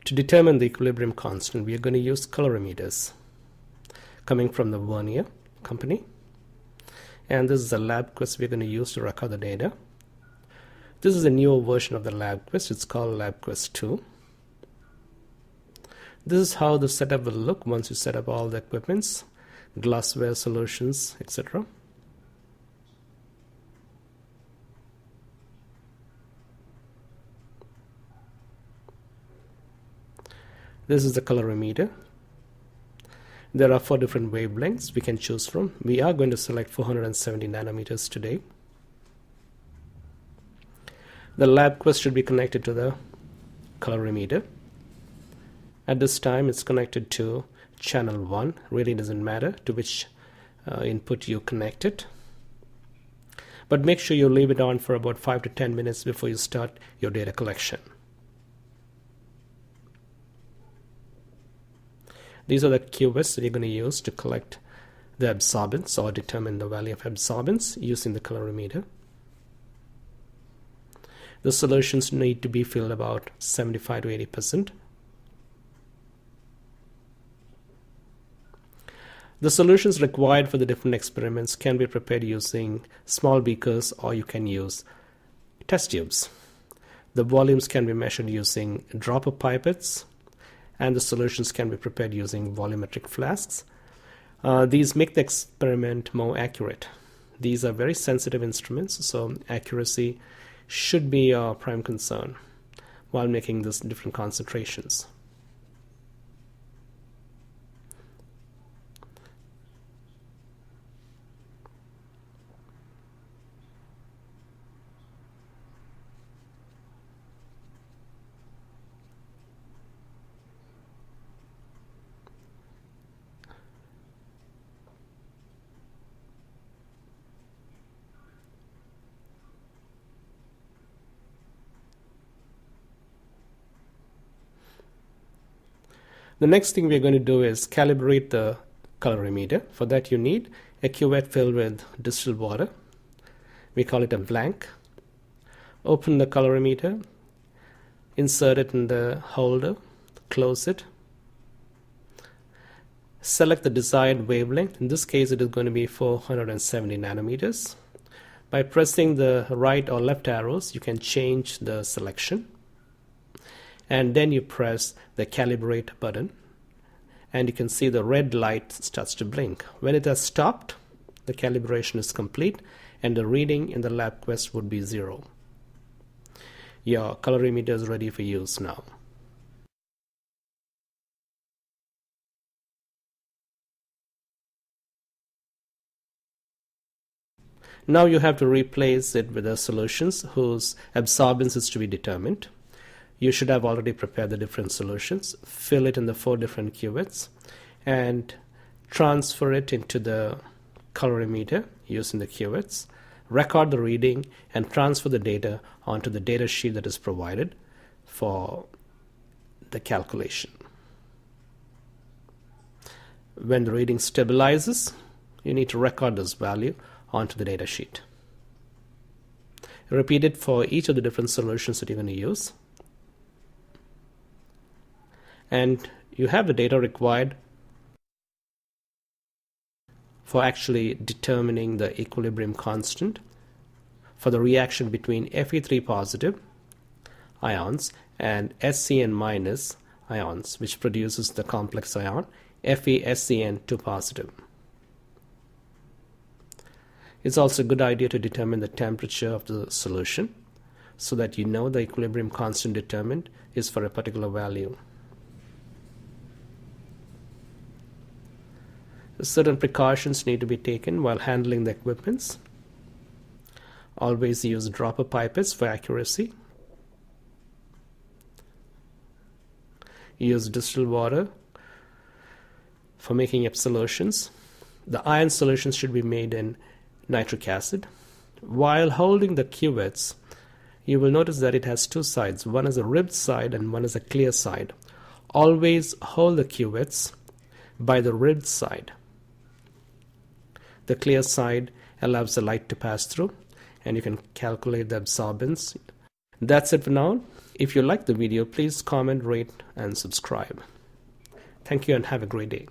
To determine the equilibrium constant, we are going to use colorimeters coming from the Vernier company. And this is a Labquest we're going to use to record the data. This is a newer version of the Labquest. It's called Labquest 2. This is how the setup will look once you set up all the equipments, glassware solutions, etc. This is the colorimeter. There are 4 different wavelengths we can choose from. We are going to select 470 nanometers today. The Labquest should be connected to the colorimeter. At this time it's connected to channel 1. Really doesn't matter to which input you connect it. But make sure you leave it on for about 5 to 10 minutes before you start your data collection. These are the cuvettes that you're going to use to collect the absorbance or determine the value of absorbance using the colorimeter. The solutions need to be filled about 75 to 80%. The solutions required for the different experiments can be prepared using small beakers, or you can use test tubes. The volumes can be measured using dropper pipettes, and the solutions can be prepared using volumetric flasks. These make the experiment more accurate. These are very sensitive instruments, so accuracy should be our prime concern while making these different concentrations. The next thing we're going to do is calibrate the colorimeter. For that you need a cuvette filled with distilled water. We call it a blank. Open the colorimeter, insert it in the holder, close it. Select the desired wavelength. In this case it is going to be 470 nanometers. By pressing the right or left arrows you can change the selection. And then you press the calibrate button and you can see the red light starts to blink. When it has stopped, the calibration is complete and the reading in the Labquest would be 0. Your colorimeter is ready for use now. Now you have to replace it with the solutions whose absorbance is to be determined. You should have already prepared the different solutions. Fill it in the 4 different cuvettes and transfer it into the colorimeter using the cuvettes. Record the reading and transfer the data onto the data sheet that is provided for the calculation. When the reading stabilizes, you need to record this value onto the data sheet. Repeat it for each of the different solutions that you're going to use. And you have the data required for actually determining the equilibrium constant for the reaction between Fe3 positive ions and SCN minus ions, which produces the complex ion FeSCN 2 positive. It's also a good idea to determine the temperature of the solution so that you know the equilibrium constant determined is for a particular value. Certain precautions need to be taken while handling the equipments. Always use dropper pipettes for accuracy. Use distilled water for making up solutions. The ion solutions should be made in nitric acid. While holding the cuvettes, you will notice that it has 2 sides. One is a ribbed side and one is a clear side. Always hold the cuvettes by the ribbed side. The clear side allows the light to pass through and you can calculate the absorbance. That's it for now. If you like the video, please comment, rate, and subscribe. Thank you and have a great day.